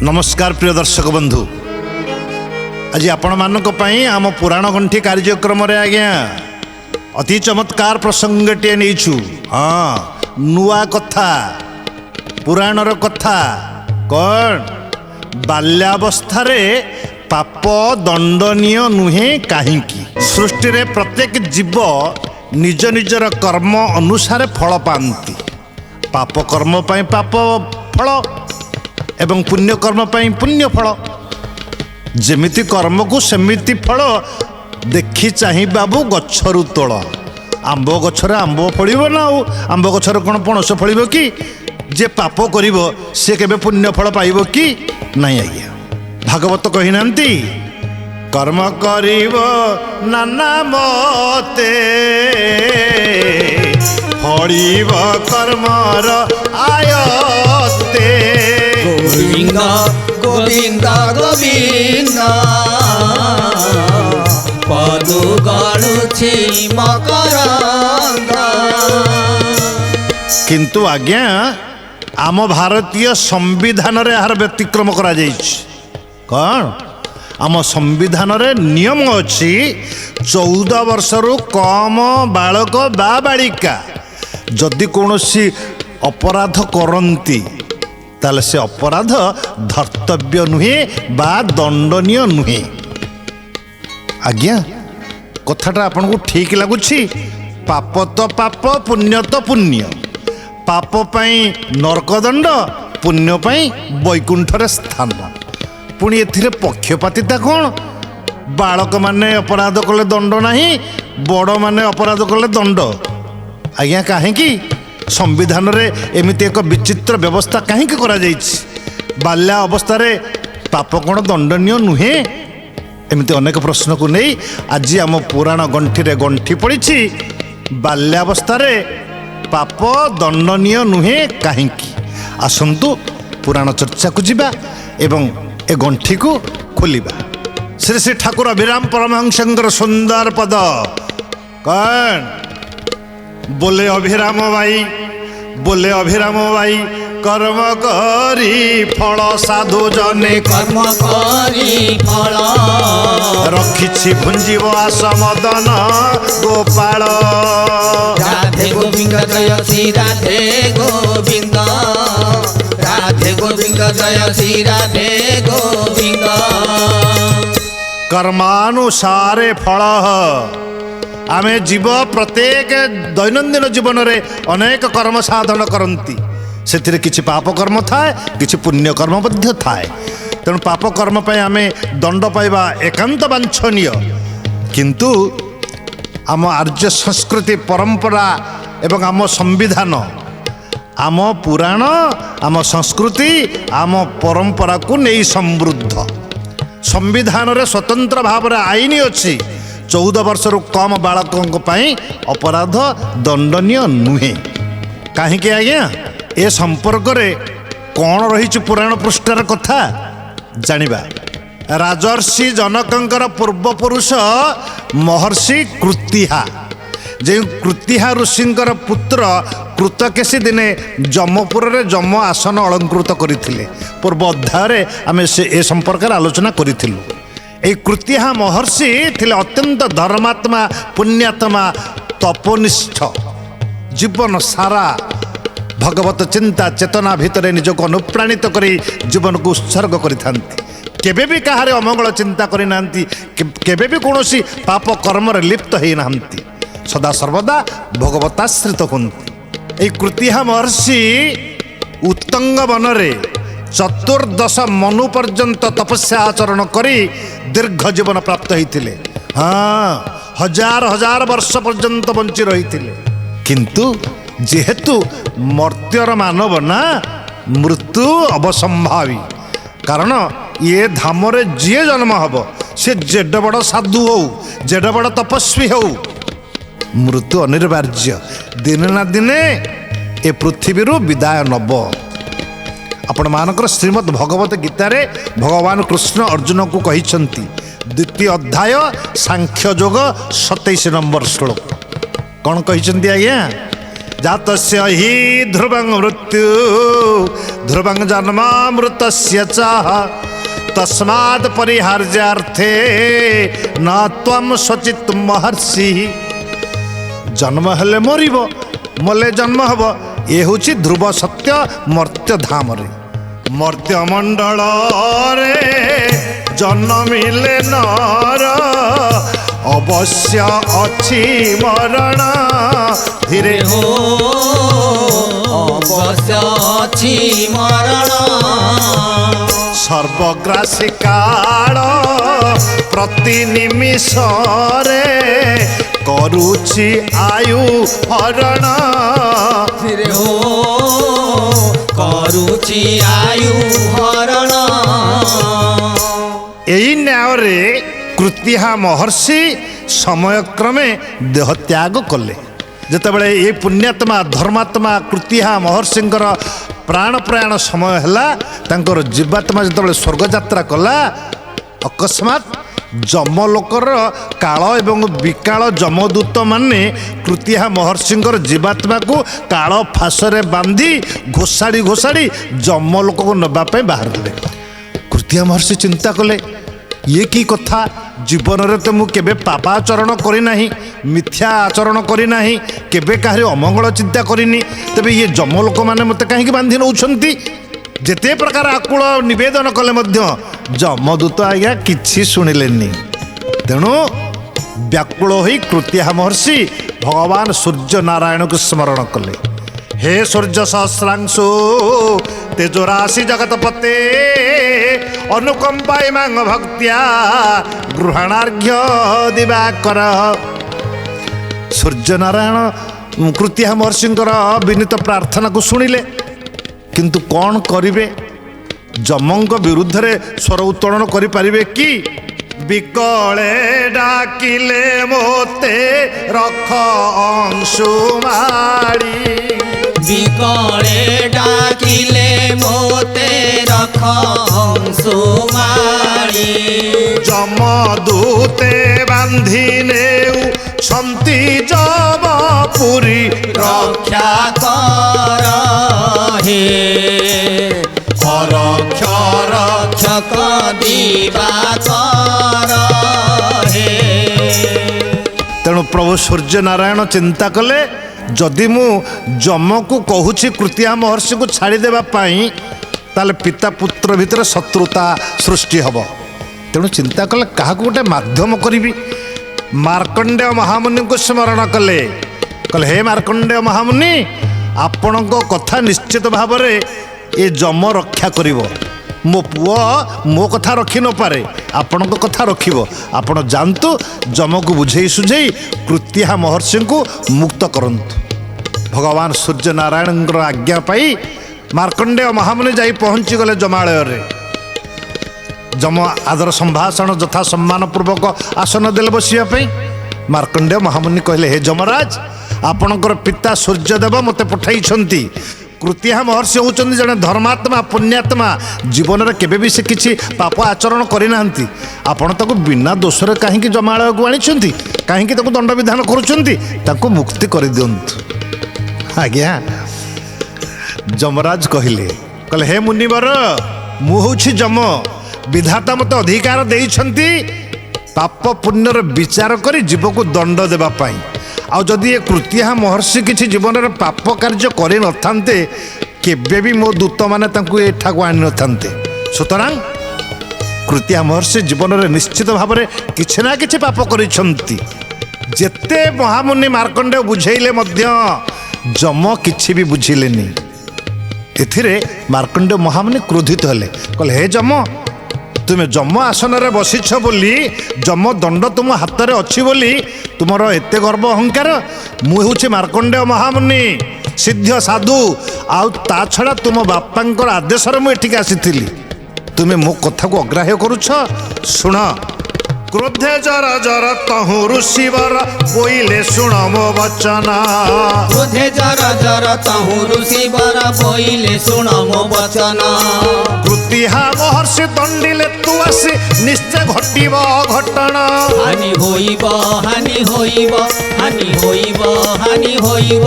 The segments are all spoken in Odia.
नमस्कार प्रिय दर्शक बंधु, आज आपण मानक पई आम पुराण गंठी कार्यक्रम रे आज्ञा अति चमत्कार प्रसंगटे नहींछु। हाँ, नुआ कथा पुराणर कथा कौन बाल्यावस्था रे पाप दंडनीय नुहे कहीं। सृष्टि रे प्रत्येक जीव निज निजर कर्म अनुसार फल पाती। पाप कर्म पाई पाप फल एवं पुण्य कर्म पाई पुण्य फल। जेमिति कर्म को सेमिति फल। देखी चाही बाबू गछरु तोल। आंब गछरे आंब फलिबो ना, आंब गछरे कोन पणस फलिबो कि? जे पाप करिवो से केबे पुण्य फल पाइबो कि नहीं? आज्ञा भागवत कहि नांती कर्म करिवो नाना मते फलिबो कर्मर आयते। गोविंद गोविंद गोविंद पदु गणुछि मकरंद। किंतु आज्ञा आम भारतीय संविधान रे यार व्यतिक्रम करा जाइछि। कौन आम संविधान रे नियम अछि 14 वर्षरु कम बालक बा बालिका जदि कौनसी अपराध करती ताले से अपराध धर्तव्य नुहे बा दंडनीय नुहे। आज्ञा कथाटा आपन को ठीक लगुछि? पाप तो पाप, पुण्य तो पुण्य। पाप पाई नरकदंड, पुण्य पाई वैकुंठर स्थान। पुणी एथिरे पक्षपातिता कौन? बालक माने अपराध कले दंड नहीं, बड़ माने अपराध कले दंड। आज्ञा काहेकि संविधान रे एमिति एक विचित्र व्यवस्था कहीं करा जाइछि? बाल्या अवस्था रे पाप कौन दंडनीय नुहे? एमिति अनेक प्रश्न को नहीं आज आम पुराण गंठी रे गंठी पड़ी। बाल्यावस्था रे पाप दंडनीय नुहे कहीं। आसंतु पुराण चर्चा को जीवा एवं ए गंठी को खोलिबा। श्री श्री ठाकुर अभिराम परमहंसंकर सुंदर पद कौन बोले अभिराम भाई, बोले अभिराम भाई कर्म करी फल साधु जने कर्म करी फल रखिछि भुंजीव आस मदन गोपाल। राधे गोविंद जय श्री राधे गोविंद, राधे गोविंद जय श्री राधे गोविंद। कर्मानुसारे फल आमे जीव प्रत्येक दैनंदिन जीवन रे अनेक कर्म साधन करती। से किछि पाप कर्म थाए, किछि पुण्य कर्म मध्य थाए। तेणु पाप कर्म पे आमे दंड पाइबा एकांत वांछनीय। किंतु आम आर्य संस्कृति परंपरा एवं आम संविधान, आम पुराण, आम संस्कृति, आम परंपरा को नहीं समृद्ध। संविधान रे स्वतंत्र भाव आईन अच्छी 14 वर्षरु कम बालकों पाई अपराध दंडनीय नुहे कहीं। आज्ञा ए संपर्क रे कौन रही पुराण पृष्ठार कथा जानिबा। राजर्षि जनकंकर पूर्वपुरुष महर्षि कृतिहा, जे कृतिहा ऋषिंकर पुत्र कृतकेशी दिने जमपुर रे जम आसन अलंकृत करथिले। पूर्व अध्याय आमे से ए संपर्क आलोचना करिथिलु। ए कृतिहा महर्षि थिले अत्यंत धर्मात्मा, पुण्यात्मा, तपोनिष्ठ। जीवन सारा भगवत चिंता चेतना भितर निजक अनुप्राणित करी जीवन को उत्सर्ग करिथांती। केबे भी कहारे अमंगल चिंता करि नांती, केबे भी कोनोसी पाप कर्म रे लिप्त हेई नांती। सदा सर्वदा भगवताश्रित हुंती। ए कृतिहा महर्षि उत्तंग वन रे 14 मनु पर्यंत तपस्या आचरण करी दीर्घ जीवन प्राप्त होइतिले। हाँ, हजार हजार वर्ष पर्यंत बंची रहितिले। किंतु जेहेतु मर्त्यर मानव ना, मृत्यु अवसंभावी। कारण ये धाम रे जे जन्म हब से जेड बड़ साधु हो, जेड बड़ तपस्वी हो, मृत्यु अनिवार्य। दिन ना दिने ए पृथ्वी विदाय नब। आपण मानकर श्रीमद् भगवत गीतार भगवान कृष्ण अर्जुन को कहिछंती, द्वितीय अध्याय सांख्य योग 27 नंबर श्लोक। कौन कहिछंती आज्ञा? जातस्य हि ध्रुवं मृत्यु ध्रुवं जन्मामृतस्य च तस्मात् परिहार्यार्थे न त्वं स्वचित् महर्षि। जन्म हेले मरिब मले जन्म हब ये हूँ ध्रुव सत्य मर्त्य धाम रे मर्त्य मंडल रे जन्मिले नर अवश्य अछि मरण धीरे हो अवश्य अछि मरण सर्वग्रासी काल प्रति निमिष रे करुछि आयु हरण धीरे हो करुछि आयु हरण। एई न्याय रे कृतिहा महर्षि समयक्रमे देह त्याग कले। जेतेबेले ये पुण्यात्मा धर्मात्मा कृतिहा महर्षिंकर प्राण प्रयाण समय हैला तांकर जीवात्मा जेतेबेले स्वर्ग यात्रा कला अकस्मात जमलोकर काल एवं विकाल जमदूत माने कृतिहा महर्षिंकर जीवात्मा को काल फासरे बांधी घोषाड़ी घोषाड़ी जमलोक को नबा पे बाहर देले। कृतिहा महर्षि चिंता कले ये की कथा जीवन रे तो मु केबे पापाचरण करी नाही मिथ्या आचरण करी नाही केबे काहरे अमंगल चिंता करिनी तबे ये जमलोक माने मते काहे बांधी नउछंती जेते प्रकार आकुल निवेदन कले मध्य जमदूत आज्ञा किछि सुनिलेनी। तेणु व्याकुल होई कृतिहा महर्षि भगवान सूर्य नारायण को स्मरण कले। हे सूर्य सहस्रांशु तेजोराशि जगतपते अनुकंपा इमांग भक्त्या गृहणार्घ्य दिवाकर। सूर्य नारायण कृतिहा महर्षिंकर विनीत प्रार्थना को सुनिले किंतु कौन करिवे जमंग विरुद्ध रे स्वर उत्तोलन करि परिबे कि बिकले डाकिले मोते रख अंशुमाड़ी बिकले डाकिले मोते रख अंशुमाड़ी जमदूते बांधिने सन्ति जबपुरी रक्षा कर हे रक्षक दिवाकर हे। तेणु प्रभु सूर्य नारायण चिंता कले जदि मु जम को कहूँ कृतिहा महर्षि को छाड़देवा ताले पिता पुत्र भितर शत्रुता सृष्टि हब। तेणु चिंता कले क्या गोटे माध्यम करी मार्कंडेय महामुनि को स्मरण कले कहले हे मार्कंडेय महामुनि आपण कथा निश्चित भाव में ये जम रक्षा करिवो मो पुओ मो कथा रखी न पारे आपण कथा रखिबो आपण जानतु जम को बुझेई सुझेई कृतिहा महर्षि को मुक्त करंतु। भगवान सूर्य नारायण आज्ञा पाई मार्कंडेय महामुनि जाई पहुंची गले जमालय रे। जम आदर संभाषण यथा सम्मान पूर्वक आसन देले बसिया मार्कंडेय महामुनि कहले हे जमराज आपणकर पिता सूर्यदेव मते पठाई कृतिहा महर्षि होउचंदी जने धर्मात्मा पुण्यात्मा जीवन में केबे भी से किछि पाप आचरण करिना आपण ताको बिना दोषरे काहेकि जमालय को आनिछंती काहेकि ताको दंड विधान करूछंती ताको मुक्ति करि दियंतु। आज्ञा जमराज कहले हे मुनिवर मु होछि जम विधाता मते अधिकार देइछंती पाप पुण्यर विचार करी जीव को दंड देबा पाई। आ जदि ये कृतिहा महर्षि किसी जीवन में पाप कार्य करे न थांते केबे भी मो दूत माने तांको एठा को आनि न थांते। सुतरां कृतिहा महर्षि जीवन में निश्चित भाव में किछि ना किछि पाप करिसंती। जेते महामुनि मार्कंडेय बुझेइले मध्य जम किछि भी बुझिलेनी। एथिरे मार्कंडेय महामुनि क्रोधित हेले कहले हे जम तुम जम आसन रे बसिछ बोली जम दंड तुम हाथ में अच्छी बोली तुमर एत गर्व अहंकार मु हूँ मार्कंडेय महामुनि सिद्ध साधु आउ ता छड़ा तुम बापांकर आदेश मुझे आसी तुम्हें मो कथा को अग्राह्य करुछ। शुण କ୍ରୋଧେ ଜର ଜର ତହୁଁ ଋଷିବର ବୋଇଲେ ଶୁଣ ମୋ ବଚନ। କ୍ରୋଧେ ଜର ଜର ତହୁଁ ଋଷିବର ବୋଇଲେ ଶୁଣ ମୋ ବଚନ। କୃତିହା ମହର୍ଷି ଦଣ୍ଡିଲେ ତୁ ଆସି ନିଶ୍ଚୟ ଘଟିବ ଘଟଣା। ହାନି ହୋଇବ ହାନି ହୋଇବ ହାନି ହୋଇବ ହାନି ହୋଇବ।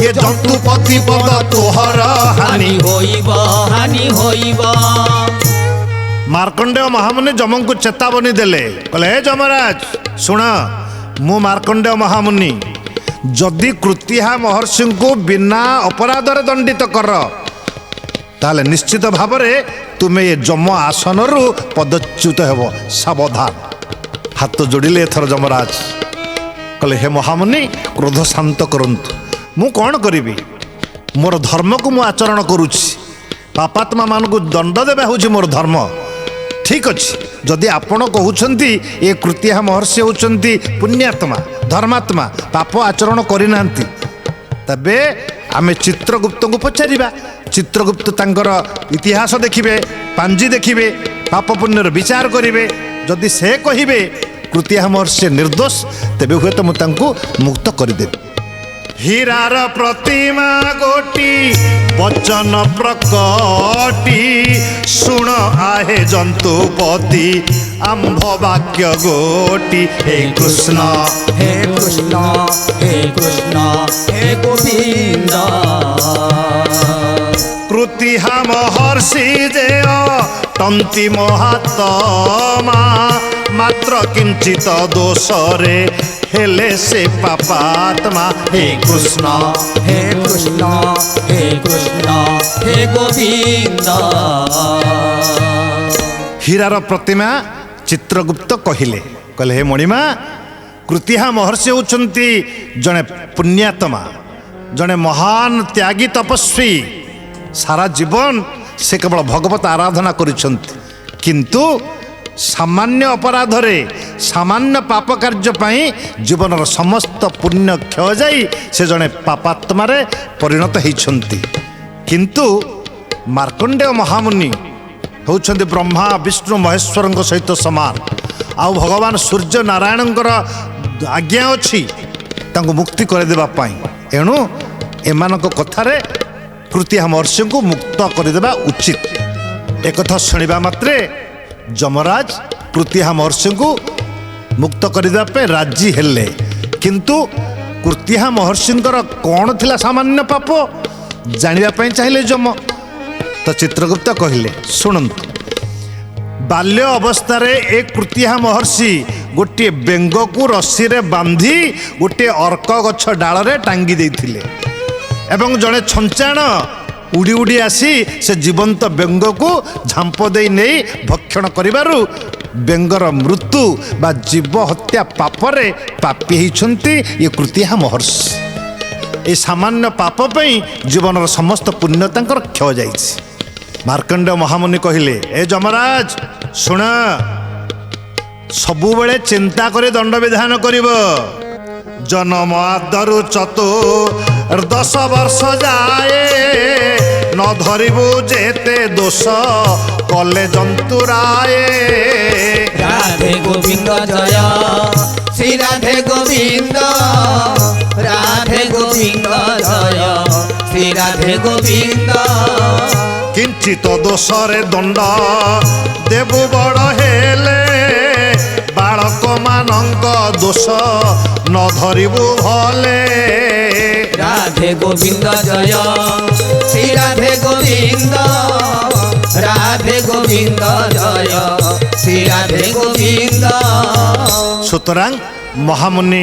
ଏ ଜନ୍ତୁ ପତି ପଦ ତୋହର ହାନି। ହାନି ହୋଇବ ହାନି ହୋଇବ। ମାର୍କଣ୍ଡେୟ ମହାମୁନି ଯମଙ୍କୁ ଚେତାବନୀ ଦେଲେ, କହିଲେ ହେ ଯମରାଜ ଶୁଣ, ମୁଁ ମାର୍କଣ୍ଡେୟ ମହାମୁନି ଯଦି କୃତିହା ମହର୍ଷିଙ୍କୁ ବିନା ଅପରାଧରେ ଦଣ୍ଡିତ କର ତାହେଲେ ନିଶ୍ଚିତ ଭାବରେ ତୁମେ ଏ ଯମ ଆସନରୁ ପଦଚ୍ୟୁତ ହେବ, ସାବଧାନ। ହାତ ଯୋଡ଼ିଲେ ଏଥର ଯମରାଜ, କହିଲେ ହେ ମହାମୁନି କ୍ରୋଧ ଶାନ୍ତ କରନ୍ତୁ। ମୁଁ କ'ଣ କରିବି? ମୋର ଧର୍ମକୁ ମୁଁ ଆଚରଣ କରୁଛି, ପାପାତ୍ମା ମାନଙ୍କୁ ଦଣ୍ଡ ଦେବା ହେଉଛି ମୋର ଧର୍ମ। ଠିକ୍ ଅଛି, ଯଦି ଆପଣ କହୁଛନ୍ତି ଏ କୃତିହା ମହର୍ଷି ହେଉଛନ୍ତି ପୁଣ୍ୟାତ୍ମା ଧର୍ମାତ୍ମା, ପାପ ଆଚରଣ କରିନାହାନ୍ତି, ତେବେ ଆମେ ଚିତ୍ରଗୁପ୍ତଙ୍କୁ ପଚାରିବା। ଚିତ୍ରଗୁପ୍ତ ତାଙ୍କର ଇତିହାସ ଦେଖିବେ, ପାଞ୍ଜି ଦେଖିବେ, ପାପ ପୁଣ୍ୟର ବିଚାର କରିବେ। ଯଦି ସେ କହିବେ କୃତିହା ମହର୍ଷି ନିର୍ଦ୍ଦୋଷ, ତେବେ ହୁଏତ ମୁଁ ତାଙ୍କୁ ମୁକ୍ତ କରିଦେବି। ହୀରାର ପ୍ରତିମା ଗୋଟି ବଚନ ପ୍ରକଟି, ଶୁଣ ଆହେ ଜନ୍ତୁପତି ଆମ୍ଭ ବାକ୍ୟ ଗୋଟି। ହେ କୃଷ୍ଣ ହେ କୃଷ୍ଣ ହେ କୃଷ୍ଣ ହେ ଗୋବିନ୍ଦ। କୃତିହା ମହର୍ଷି ଯେ ଅଟନ୍ତି ମହାତ୍ମା, ମାତ୍ର କିଞ୍ଚିତ ଦୋଷରେ ହେଲେ ସେ ପାପାତ୍ମା। ହେ କୃଷ୍ଣ ହେ କୃଷ୍ଣ ହେ କୃଷ୍ଣ ହେ ଗୋବିନ୍ଦ। ହୀରାର ପ୍ରତିମା ଚିତ୍ରଗୁପ୍ତ କହିଲେ, କହିଲେ ହେ ମଣିମା, କୃତିହା ମହର୍ଷି ହେଉଛନ୍ତି ଜଣେ ପୁଣ୍ୟାତ୍ମା, ଜଣେ ମହାନ ତ୍ୟାଗୀ ତପସ୍ୱୀ। ସାରା ଜୀବନ ସେ କେବଳ ଭଗବତ ଆରାଧନା କରିଛନ୍ତି, କିନ୍ତୁ ସାମାନ୍ୟ ଅପରାଧରେ ସାମାନ୍ୟ ପାପ କାର୍ଯ୍ୟ ପାଇଁ ଜୀବନର ସମସ୍ତ ପୁଣ୍ୟ କ୍ଷୟ ଯାଇ ସେ ଜଣେ ପାପାତ୍ମାରେ ପରିଣତ ହେଇଛନ୍ତି। କିନ୍ତୁ ମାର୍କଣ୍ଡେୟ ମହାମୁନି ହେଉଛନ୍ତି ବ୍ରହ୍ମା ବିଷ୍ଣୁ ମହେଶ୍ୱରଙ୍କ ସହିତ ସମାନ, ଆଉ ଭଗବାନ ସୂର୍ଯ୍ୟ ନାରାୟଣଙ୍କର ଆଜ୍ଞା ଅଛି ତାଙ୍କୁ ମୁକ୍ତି କରିଦେବା ପାଇଁ। ଏଣୁ ଏମାନଙ୍କ କଥାରେ କୃତିହା ମହର୍ଷିଙ୍କୁ ମୁକ୍ତ କରିଦେବା ଉଚିତ। ଏକଥା ଶୁଣିବା ମାତ୍ରେ ଯମରାଜ କୃତିହା ମହର୍ଷିଙ୍କୁ ମୁକ୍ତ କରିଦେବା ପାଇଁ ରାଜି ହେଲେ। କିନ୍ତୁ କୃତିହା ମହର୍ଷିଙ୍କର କ'ଣ ଥିଲା ସାମାନ୍ୟ ପାପ ଜାଣିବା ପାଇଁ ଚାହିଁଲେ ଯମ। ତ ଚିତ୍ରଗୁପ୍ତ କହିଲେ, ଶୁଣନ୍ତୁ, ବାଲ୍ୟ ଅବସ୍ଥାରେ ଏ କୃତିହା ମହର୍ଷି ଗୋଟିଏ ବେଙ୍ଗକୁ ରଶିରେ ବାନ୍ଧି ଗୋଟିଏ ଅର୍କ ଗଛ ଡାଳରେ ଟାଙ୍ଗି ଦେଇଥିଲେ ଏବଂ ଜଣେ ଛଞ୍ଚାଣ ଉଡ଼ି ଉଡ଼ି ଆସି ସେ ଜୀବନ୍ତ ବେଙ୍ଗକୁ ଝାମ୍ପ ଦେଇ ନେଇ ଭକ୍ଷଣ କରିବାରୁ ବେଙ୍ଗର ମୃତ୍ୟୁ ବା ଜୀବ ହତ୍ୟା ପାପରେ ପାପୀ ହେଇଛନ୍ତି ଏ କୃତିହା ମହର୍ଷି। ଏ ସାମାନ୍ୟ ପାପ ପାଇଁ ଜୀବନର ସମସ୍ତ ପୁଣ୍ୟ ତାଙ୍କର କ୍ଷୟ ଯାଇଛି। ମାର୍କଣ୍ଡେୟ ମହାମୁନି କହିଲେ, ଏ ଯମରାଜ ଶୁଣ, ସବୁବେଳେ ଚିନ୍ତା କରି ଦଣ୍ଡ ବିଧାନ କରିବ। ଜନ୍ମ ଆଦରୁ 14 ବର୍ଷ ଯାଏ ନ ଧରିବୁ ଯେତେ ଦୋଷ କଲେ ଜନ୍ତୁରାଏ। রাধে গোবিন্দ জয় শ্রী রাধে গোবিন্দ। রাধে গোবিন্দ জয় শ্রী রাধে গোবিন্দ। কিঞ্চিত দোষরে দণ্ড দেবু বড় হেলে বালক মানঙ্ক দোষ ন ধরিবু ভলে। রাধে গোবিন্দ জয় শ্রী রাধে গোবিন্দ। রাধে গোবিন্দ জয় শ্রী রাধে গোবিন্দ। সুতরাং মহামুনি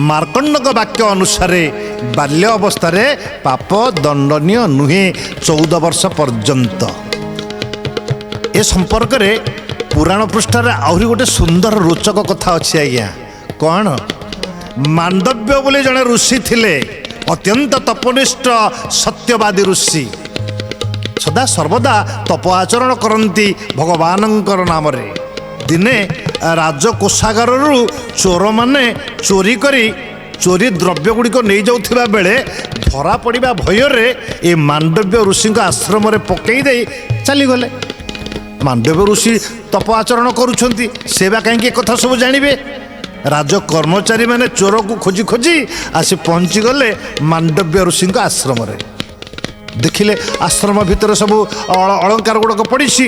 মার্কণ্ডଙ୍କ বাক্য অনুসারে বাল্য অবস্থায় পাপ দণ্ডনীয় নুহে 14 ବର୍ଷ পর্যন্ত। এ সম্পর্কে পুরাণ পৃষ্ঠারে আহুরি গোটে সুন্দর রোচক কথা ଅଛି আজ্ঞা। କ'ଣ? ମାଣ୍ଡବ୍ୟ ବୋଲି ଜଣେ ଋଷି ଥିଲେ, ଅତ୍ୟନ୍ତ ତପନିଷ୍ଠ ସତ୍ୟବାଦୀ ଋଷି। ସଦା ସର୍ବଦା ତପ ଆଚରଣ କରନ୍ତି ଭଗବାନଙ୍କର ନାମରେ। ଦିନେ ରାଜକୋଷାଗାରରୁ ଚୋରମାନେ ଚୋରି କରି ଚୋରି ଦ୍ରବ୍ୟ ଗୁଡ଼ିକ ନେଇଯାଉଥିବା ବେଳେ ଧରା ପଡ଼ିବା ଭୟରେ ଏ ମାଣ୍ଡବ୍ୟ ଋଷିଙ୍କ ଆଶ୍ରମରେ ପକାଇ ଦେଇ ଚାଲିଗଲେ। ମାଣ୍ଡବ୍ୟ ଋଷି ତପ ଆଚରଣ କରୁଛନ୍ତି, ସେ ବା କାହିଁକି କଥା ସବୁ ଜାଣିବେ? ରାଜ କର୍ମଚାରୀ ମାନେ ଚୋରକୁ ଖୋଜି ଖୋଜି ଆସି ପହଞ୍ଚିଗଲେ ମାଣ୍ଡବ୍ୟ ଋଷିଙ୍କ ଆଶ୍ରମରେ। ଦେଖିଲେ ଆଶ୍ରମ ଭିତରେ ସବୁ ଅଳଙ୍କାର ଗୁଡ଼ାକ ପଡ଼ିଛି,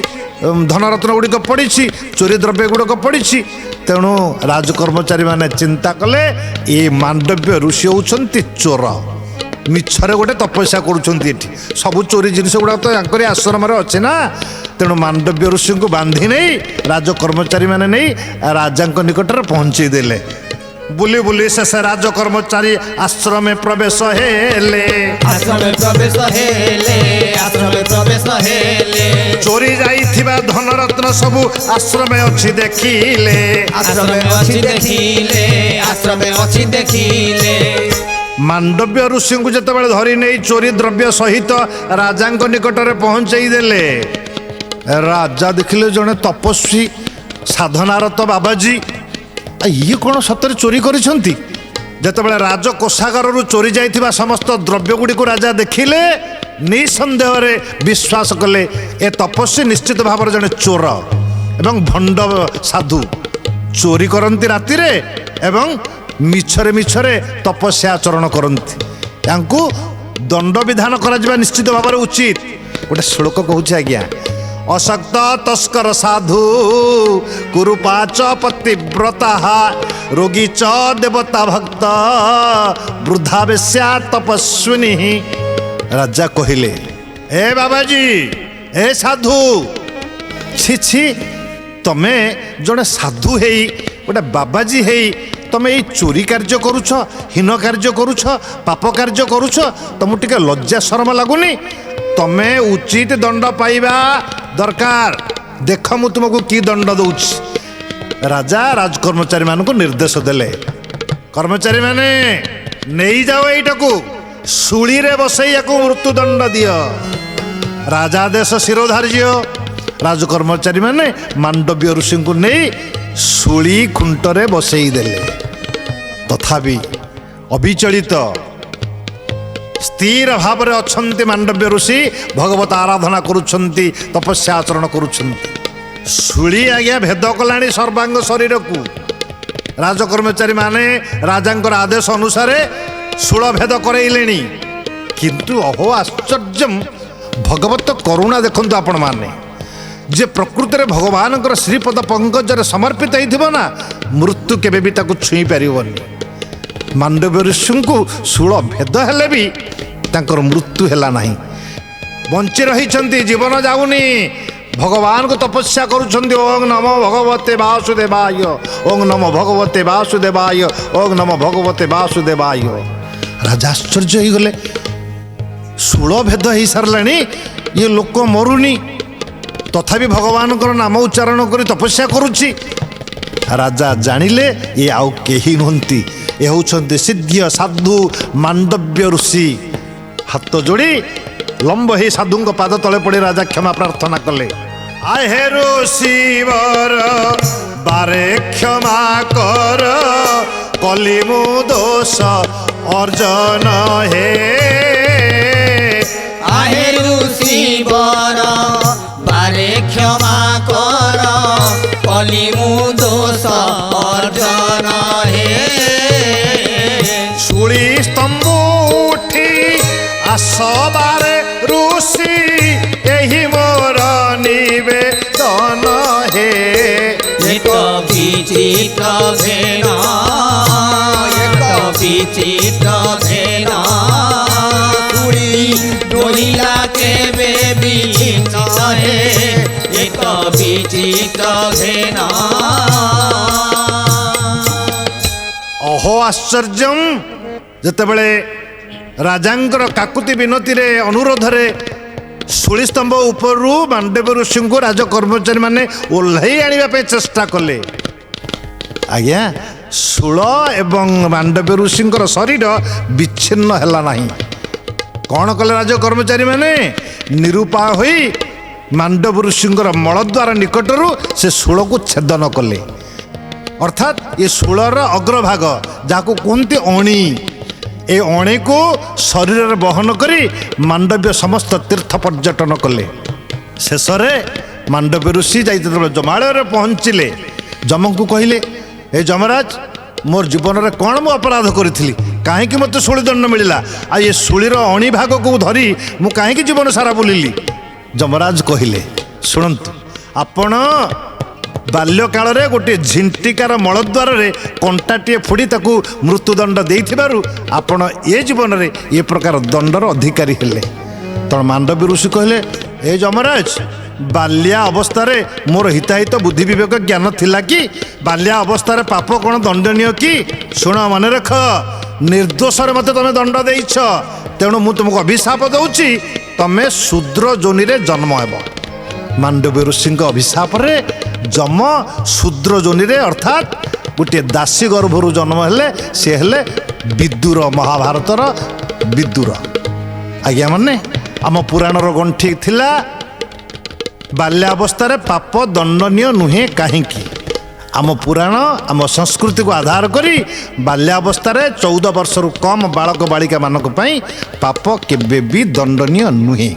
ଧନରତ୍ନ ଗୁଡ଼ିକ ପଡ଼ିଛି, ଚୋରି ଦ୍ରବ୍ୟ ଗୁଡ଼ିକ ପଡ଼ିଛି। ତେଣୁ ରାଜକର୍ମଚାରୀ ମାନେ ଚିନ୍ତା କଲେ ଏ ମାଣ୍ଡବ୍ୟ ଋଷି ହେଉଛନ୍ତି ଚୋର, ମିଛରେ ଗୋଟେ ତପସ୍ୟା କରୁଛନ୍ତି ଏଠି, ସବୁ ଚୋରି ଜିନିଷ ଗୁଡ଼ାକ ତ ତାଙ୍କରି ଆଶ୍ରମରେ ଅଛି ନା। ତେଣୁ ମାଣ୍ଡବ୍ୟ ଋଷିଙ୍କୁ ବାନ୍ଧି ନେଇ ରାଜକର୍ମଚାରୀ ମାନେ ନେଇ ରାଜାଙ୍କ ନିକଟରେ ପହଞ୍ଚେଇ ଦେଲେ। ବୁଲି ବୁଲି ଶେଷ ରାଜକର୍ମଚାରୀ ଆଶ୍ରମେ ପ୍ରବେଶ ହେଲେ। ଆଶ୍ରମେ ପ୍ରବେଶ ହେଲେ, ଆଶ୍ରମେ ପ୍ରବେଶ ହେଲେ। ଚୋରି ଯାଇଥିବା ଧନରତ୍ନ ସବୁ ଆଶ୍ରମେ ଅଛି ଦେଖିଲେ। ଆଶ୍ରମେ ଅଛି ଦେଖିଲେ, ଆଶ୍ରମେ ଅଛି ଦେଖିଲେ। ମାଣ୍ଡବ୍ୟ ଋଷିଙ୍କୁ ଯେତେବେଳେ ଧରି ନେଇ ଚୋରି ଦ୍ରବ୍ୟ ସହିତ ରାଜାଙ୍କ ନିକଟରେ ପହଞ୍ଚେଇ ଦେଲେ, ରାଜା ଦେଖିଲେ ଜଣେ ତପସ୍ୱୀ ସାଧନାରତ ବାବାଜୀ, ଇଏ କ'ଣ ସତରେ ଚୋରି କରିଛନ୍ତି? ଯେତେବେଳେ ରାଜକୋଷାଗାରରୁ ଚୋରି ଯାଇଥିବା ସମସ୍ତ ଦ୍ରବ୍ୟ ଗୁଡ଼ିକୁ ରାଜା ଦେଖିଲେ, ନିଃସନ୍ଦେହରେ ବିଶ୍ୱାସ କଲେ ଏ ତପସ୍ୱୀ ନିଶ୍ଚିତ ଭାବରେ ଜଣେ ଚୋର ଏବଂ ଭଣ୍ଡ ସାଧୁ। ଚୋରି କରନ୍ତି ରାତିରେ ଏବଂ ମିଛରେ ମିଛରେ ତପସ୍ୟା ଆଚରଣ କରନ୍ତି। ତାଙ୍କୁ ଦଣ୍ଡ ବିଧାନ କରାଯିବା ନିଶ୍ଚିତ ଭାବରେ ଉଚିତ। ଗୋଟେ ଶ୍ଲୋକ କହୁଛି ଆଜ୍ଞା, ଅଶକ୍ତ ତସ୍କର ସାଧୁ କୁରୁପାଚ ପତିବ୍ରତା ରୋଗୀ ଚ ଦେବତା ଭକ୍ତ ବୃଦ୍ଧା ବେଶ୍ୟା ତପସ୍ୱିନୀ। ରାଜା କହିଲେ, ଏ ବାବାଜୀ, ଏ ସାଧୁ, ଛି ଛି, ତମେ ଜଣେ ସାଧୁ ହେଇ ଗୋଟେ ବାବାଜୀ ହେଇ ତମେ ଏଇ ଚୋରି କାର୍ଯ୍ୟ କରୁଛ, ହୀନ କାର୍ଯ୍ୟ କରୁଛ, ପାପ କାର୍ଯ୍ୟ କରୁଛ, ତମକୁ ଟିକେ ଲଜ୍ଜା ଶରମ ଲାଗୁନି? ତମେ ଉଚିତ ଦଣ୍ଡ ପାଇବା ଦରକାର। ଦେଖ ମୁଁ ତୁମକୁ କି ଦଣ୍ଡ ଦଉଛି। ରାଜା ରାଜକର୍ମଚାରୀ ମାନଙ୍କୁ ନିର୍ଦ୍ଦେଶ ଦେଲେ, କର୍ମଚାରୀ ମାନେ ନେଇଯାଅ ଏଇଟାକୁ, ଶୂଳିରେ ବସେଇ ୟାକୁ ମୃତ୍ୟୁଦଣ୍ଡ ଦିଅ। ରାଜାଦେଶ ଶିରୋଧାର୍ଯ୍ୟ। ରାଜକର୍ମଚାରୀ ମାନେ ମାଣ୍ଡବ୍ୟ ଋଷିଙ୍କୁ ନେଇ ଶୂଳି ଖୁଣ୍ଟରେ ବସେଇ ଦେଲେ। ତଥାପି ଅବିଚଳିତ ସ୍ଥିର ଭାବରେ ଅଛନ୍ତି ମାଣ୍ଡବ୍ୟ ଋଷି, ଭଗବତ ଆରାଧନା କରୁଛନ୍ତି, ତପସ୍ୟା ଆଚରଣ କରୁଛନ୍ତି। ଶୂଳି ଆଜ୍ଞା ଭେଦ କଲାଣି ସର୍ବାଙ୍ଗ ଶରୀରକୁ। ରାଜକର୍ମଚାରୀ ମାନେ ରାଜାଙ୍କର ଆଦେଶ ଅନୁସାରେ ଶୂଳ ଭେଦ କରାଇଲେଣି। କିନ୍ତୁ ଅହୋ ଆଶ୍ଚର୍ଯ୍ୟମ୍, ଭଗବତ କରୁଣା ଦେଖନ୍ତୁ ଆପଣମାନେ। ଯେ ପ୍ରକୃତରେ ଭଗବାନଙ୍କର ଶ୍ରୀପଦ ପଙ୍କଜରେ ସମର୍ପିତ ହେଇଥିବ ନା, ମୃତ୍ୟୁ କେବେ ବି ତାକୁ ଛୁଇଁ ପାରିବନି। ମାଣ୍ଡବ୍ୟ ଋଷିଙ୍କୁ ଶୂଳ ଭେଦ ହେଲେ ବି ତାଙ୍କର ମୃତ୍ୟୁ ହେଲା ନାହିଁ, ବଞ୍ଚି ରହିଛନ୍ତି, ଜୀବନ ଯାଉନି, ଭଗବାନଙ୍କୁ ତପସ୍ୟା କରୁଛନ୍ତି। ଓଂ ନମୋ ଭଗବତେ ବାସୁଦେବାୟ, ଓଂ ନମୋ ଭଗବତେ ବାସୁଦେବାୟ, ଓଂ ନମୋ ଭଗବତେ ବାସୁଦେବାୟ। ରାଜା ଆଶ୍ଚର୍ଯ୍ୟ ହେଇଗଲେ, ଶୂଳ ଭେଦ ହେଇସାରିଲାଣି, ଇଏ ଲୋକ ମରୁନି, ତଥାପି ଭଗବାନଙ୍କର ନାମ ଉଚ୍ଚାରଣ କରି ତପସ୍ୟା କରୁଛି। ରାଜା ଜାଣିଲେ ଏ ଆଉ କେହି ନୁହନ୍ତି, ଏ ହେଉଛନ୍ତି ସିଦ୍ଧ ସାଧୁ ମାଣ୍ଡବ୍ୟ ଋଷି। ହାତ ଯୋଡ଼ି ଲମ୍ବ ହେଇ ସାଧୁଙ୍କ ପାଦ ତଳେ ପଡ଼ି ରାଜା କ୍ଷମା ପ୍ରାର୍ଥନା କଲେ। ଆହେ ଋଷିବର ବାରେ କ୍ଷମା କର, କଲି ମୁଁ ଦୋଷ ଅର୍ଜନ ହେ। আহে ঋষি বর বারে ক্ষমা কর, কলি মু দোষ অর্জন হে। ଶୂଳି ସ୍ତମ୍ଭ ଉଠି ଆସବାରେ ଋଷି, ଏହି ମୋର ନିବେଦନ ହେ। এক বিচিত্র ভেন, এক বিচিত্র ভেন, তুড়ি ডলিলা কেবে বিচিত্র হে। এক বিচিত্র ভেন। ଅହୋ ଆଶ୍ଚର୍ଯ୍ୟମ୍, ଯେତେବେଳେ ରାଜାଙ୍କର କାକୁତି ବିନତିରେ ଅନୁରୋଧରେ ଶୂଳିସ୍ତମ୍ଭ ଉପରୁ ମାଣ୍ଡବ୍ୟ ଋଷିଙ୍କୁ ରାଜକର୍ମଚାରୀ ମାନେ ଓହ୍ଲାଇ ଆଣିବା ପାଇଁ ଚେଷ୍ଟା କଲେ। ଆଜ୍ଞା, ଶୂଳ ଏବଂ ମାଣ୍ଡବ୍ୟ ଋଷିଙ୍କର ଶରୀର ବିଚ୍ଛିନ୍ନ ହେଲା ନାହିଁ। କ'ଣ କଲେ ରାଜକର୍ମଚାରୀ ମାନେ? ନିରୁପାୟ ହୋଇ ମାଣ୍ଡବ୍ୟ ଋଷିଙ୍କର ମଳଦ୍ୱାର ନିକଟରୁ ସେ ଶୂଳକୁ ଛେଦନ କଲେ। ଅର୍ଥାତ୍ ଏ ଶୂଳର ଅଗ୍ରଭାଗ ଯାହାକୁ କୁହନ୍ତି ଅଣି, ଏ ଅଣିକୁ ଶରୀରରେ ବହନ କରି ମାଣ୍ଡବ୍ୟ ସମସ୍ତ ତୀର୍ଥ ପର୍ଯ୍ୟଟନ କଲେ। ଶେଷରେ ମାଣ୍ଡବ୍ୟ ଋଷି ଯାଇ ଯେତେବେଳେ ଜମାଳୟରେ ପହଞ୍ଚିଲେ ଯମଙ୍କୁ କହିଲେ ଏ ଯମରାଜ ମୋର ଜୀବନରେ କ'ଣ ମୁଁ ଅପରାଧ କରିଥିଲି କାହିଁକି ମୋତେ ଶୂଳିଦଣ୍ଡ ମିଳିଲା ଆଉ ଏ ଶୂଳିର ଅଣିଭାଗକୁ ଧରି ମୁଁ କାହିଁକି ଜୀବନ ସାରା ବୁଲିଲି। ଯମରାଜ କହିଲେ ଶୁଣନ୍ତୁ ଆପଣ ବାଲ୍ୟକାଳରେ ଗୋଟିଏ ଝିଣ୍ଟିକାର ମଳଦ୍ୱାରରେ କଣ୍ଟାଟିଏ ଫୋଡ଼ି ତାକୁ ମୃତ୍ୟୁଦଣ୍ଡ ଦେଇଥିବାରୁ ଆପଣ ଏ ଜୀବନରେ ଏ ପ୍ରକାର ଦଣ୍ଡର ଅଧିକାରୀ ହେଲେ। ତେଣୁ ମାଣ୍ଡବ୍ୟ ଋଷି କହିଲେ ଏ ଯମରାଜ ବାଲ୍ୟା ଅବସ୍ଥାରେ ମୋର ହିତାହିତ ବୁଦ୍ଧି ବିବେକ ଜ୍ଞାନ ଥିଲା କି ବାଲ୍ୟା ଅବସ୍ଥାରେ ପାପ କ'ଣ ଦଣ୍ଡନୀୟ କି? ଶୁଣ ମନେ ରଖ ନିର୍ଦ୍ଦୋଷରେ ମୋତେ ତମେ ଦଣ୍ଡ ଦେଇଛ ତେଣୁ ମୁଁ ତୁମକୁ ଅଭିଶାପ ଦେଉଛି ତମେ ଶୂଦ୍ର ଯୋନିରେ ଜନ୍ମ ହେବ। ମାଣ୍ଡବ୍ୟ ଋଷିଙ୍କ ଅଭିଶାପରେ ଯମ ଶୂଦ୍ର ଯୋନିରେ ଅର୍ଥାତ୍ ଗୋଟିଏ ଦାସୀ ଗର୍ଭରୁ ଜନ୍ମ ହେଲେ ସେ ହେଲେ ବିଦୁର ମହାଭାରତର ବିଦୁର। ଆଜ୍ଞା ମାନେ ଆମ ପୁରାଣର ଗଣ୍ଠି ଥିଲା ବାଲ୍ୟାବସ୍ଥାରେ ପାପ ଦଣ୍ଡନୀୟ ନୁହେଁ କାହିଁକି। ଆମ ପୁରାଣ ଆମ ସଂସ୍କୃତିକୁ ଆଧାର କରି ବାଲ୍ୟାବସ୍ଥାରେ 14 ବର୍ଷରୁ କମ୍ ବାଳକ ବାଳିକାମାନଙ୍କ ପାଇଁ ପାପ କେବେ ବି ଦଣ୍ଡନୀୟ ନୁହେଁ।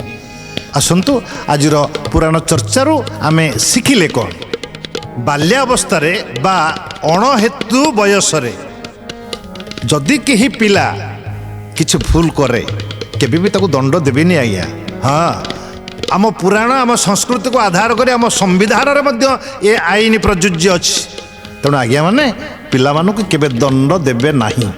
ଆସନ୍ତୁ ଆଜିର ପୁରାଣ ଚର୍ଚ୍ଚାରୁ ଆମେ ଶିଖିଲେ କ'ଣ ବାଲ୍ୟାବସ୍ଥାରେ ବା ଅଣହେତୁ ବୟସରେ ଯଦି କେହି ପିଲା କିଛି ଭୁଲ କରେ କେବେ ବି ତାକୁ ଦଣ୍ଡ ଦେବେନି ଆଜ୍ଞା। ହଁ ଆମ ପୁରାଣ ଆମ ସଂସ୍କୃତିକୁ ଆଧାର କରି ଆମ ସମ୍ବିଧାନରେ ମଧ୍ୟ ଏ ଆଇନ ପ୍ରଯୁଜ୍ୟ ଅଛି। ତେଣୁ ଆଜ୍ଞା ମାନେ ପିଲାମାନଙ୍କୁ କେବେ ଦଣ୍ଡ ଦେବେ ନାହିଁ।